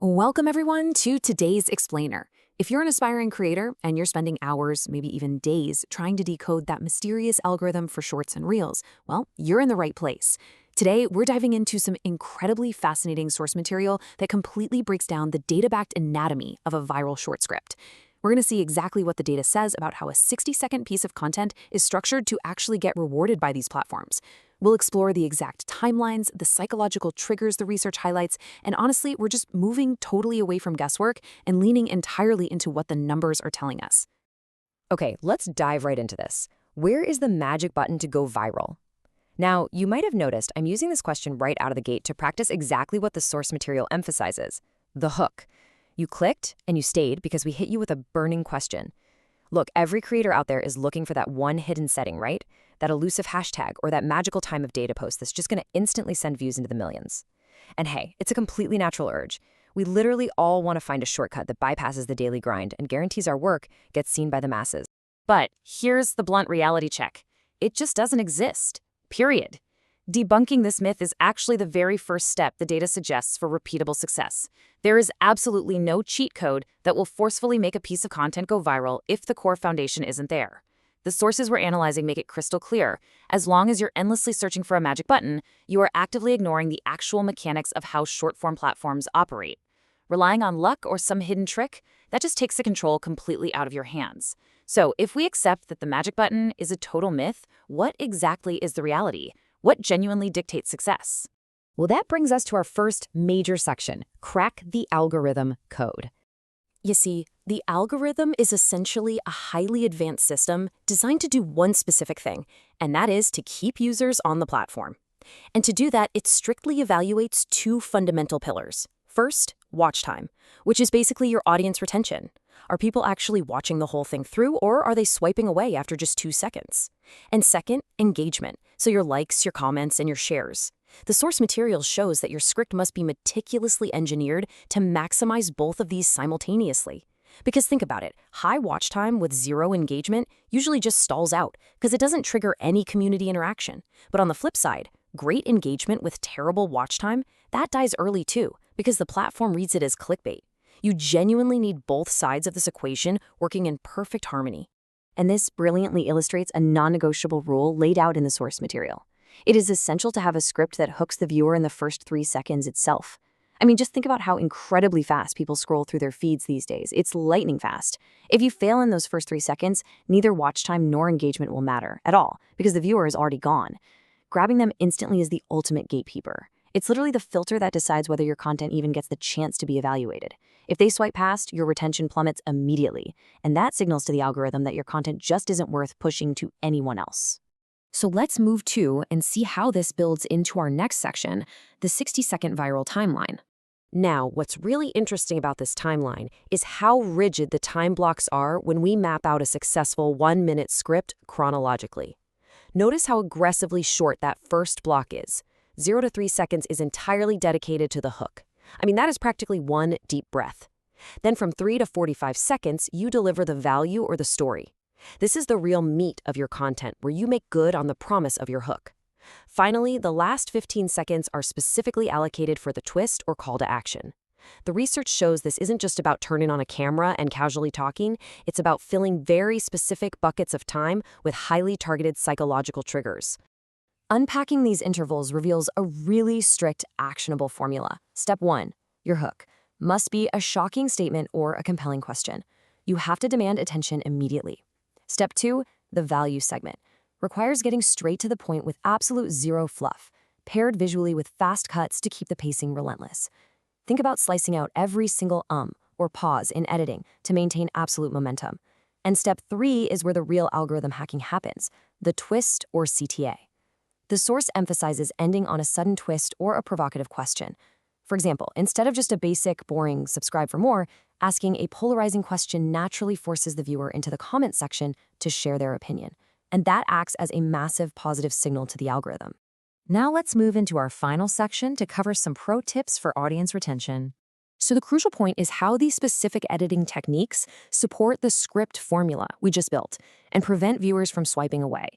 Welcome everyone to today's explainer. If you're an aspiring creator and you're spending hours, maybe even days, trying to decode that mysterious algorithm for shorts and reels, well, you're in the right place. Today, we're diving into some incredibly fascinating source material that completely breaks down the data-backed anatomy of a viral short script. We're going to see exactly what the data says about how a 60-second piece of content is structured to actually get rewarded by these platforms. We'll explore the exact timelines, the psychological triggers the research highlights, and honestly, we're just moving totally away from guesswork and leaning entirely into what the numbers are telling us. Okay, let's dive right into this. Where is the magic button to go viral? Now, you might have noticed I'm using this question right out of the gate to practice exactly what the source material emphasizes: the hook. You clicked and you stayed because we hit you with a burning question. Look, every creator out there is looking for that one hidden setting, right? That elusive hashtag or that magical time of day to post that's just going to instantly send views into the millions. And hey, it's a completely natural urge. We literally all want to find a shortcut that bypasses the daily grind and guarantees our work gets seen by the masses. But here's the blunt reality check. It just doesn't exist. Period. Debunking this myth is actually the very first step the data suggests for repeatable success. There is absolutely no cheat code that will forcefully make a piece of content go viral if the core foundation isn't there. The sources we're analyzing make it crystal clear. As long as you're endlessly searching for a magic button, you are actively ignoring the actual mechanics of how short-form platforms operate. Relying on luck or some hidden trick, that just takes the control completely out of your hands. So if we accept that the magic button is a total myth, what exactly is the reality? What genuinely dictates success? Well, that brings us to our first major section: crack the algorithm code. You see, the algorithm is essentially a highly advanced system designed to do one specific thing, and that is to keep users on the platform. And to do that, it strictly evaluates two fundamental pillars. First, watch time, which is basically your audience retention. Are people actually watching the whole thing through, or are they swiping away after just 2 seconds? And second, engagement, so your likes, your comments, and your shares. The source material shows that your script must be meticulously engineered to maximize both of these simultaneously. Because think about it, high watch time with zero engagement usually just stalls out because it doesn't trigger any community interaction. But on the flip side, great engagement with terrible watch time, that dies early too, because the platform reads it as clickbait. You genuinely need both sides of this equation working in perfect harmony. And this brilliantly illustrates a non-negotiable rule laid out in the source material. It is essential to have a script that hooks the viewer in the first 3 seconds itself. I mean, just think about how incredibly fast people scroll through their feeds these days. It's lightning fast. If you fail in those first 3 seconds, neither watch time nor engagement will matter at all because the viewer is already gone. Grabbing them instantly is the ultimate gatekeeper. It's literally the filter that decides whether your content even gets the chance to be evaluated. If they swipe past, your retention plummets immediately, and that signals to the algorithm that your content just isn't worth pushing to anyone else. So let's move to and see how this builds into our next section, the 60-second viral timeline. Now, what's really interesting about this timeline is how rigid the time blocks are when we map out a successful 1-minute script chronologically. Notice how aggressively short that first block is. 0 to 3 seconds is entirely dedicated to the hook. I mean, that is practically one deep breath. Then from 3 to 45 seconds, you deliver the value or the story. This is the real meat of your content, where you make good on the promise of your hook. Finally, the last 15 seconds are specifically allocated for the twist or call to action. The research shows this isn't just about turning on a camera and casually talking, it's about filling very specific buckets of time with highly targeted psychological triggers. Unpacking these intervals reveals a really strict, actionable formula. Step 1, your hook must be a shocking statement or a compelling question. You have to demand attention immediately. Step 2, the value segment, requires getting straight to the point with absolute zero fluff, paired visually with fast cuts to keep the pacing relentless. Think about slicing out every single or pause in editing to maintain absolute momentum. And step 3 is where the real algorithm hacking happens, the twist or CTA. The source emphasizes ending on a sudden twist or a provocative question. For example, instead of just a basic, boring subscribe for more, asking a polarizing question naturally forces the viewer into the comment section to share their opinion. And that acts as a massive positive signal to the algorithm. Now let's move into our final section to cover some pro tips for audience retention. So the crucial point is how these specific editing techniques support the script formula we just built and prevent viewers from swiping away.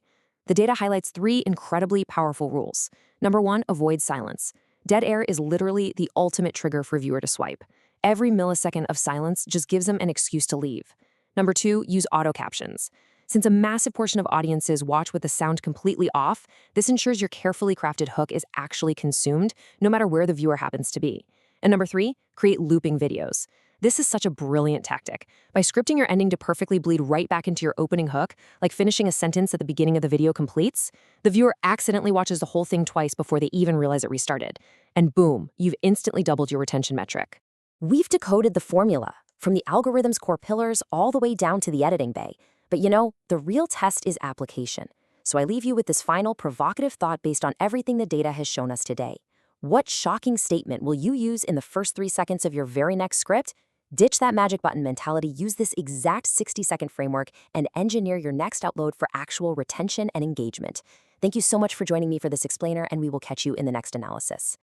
The data highlights 3 incredibly powerful rules. Number 1, avoid silence. Dead air is literally the ultimate trigger for a viewer to swipe. every millisecond of silence just gives them an excuse to leave. Number 2, use auto captions. Since a massive portion of audiences watch with the sound completely off, this ensures your carefully crafted hook is actually consumed, no matter where the viewer happens to be. And number 3, create looping videos. This is such a brilliant tactic. By scripting your ending to perfectly bleed right back into your opening hook, like finishing a sentence at the beginning of the video completes, the viewer accidentally watches the whole thing twice before they even realize it restarted. And boom, you've instantly doubled your retention metric. We've decoded the formula, from the algorithm's core pillars all the way down to the editing bay. But the real test is application. So I leave you with this final provocative thought based on everything the data has shown us today. What shocking statement will you use in the first 3 seconds of your very next script? Ditch that magic button mentality, use this exact 60-second framework, and engineer your next upload for actual retention and engagement. Thank you so much for joining me for this explainer, and we will catch you in the next analysis.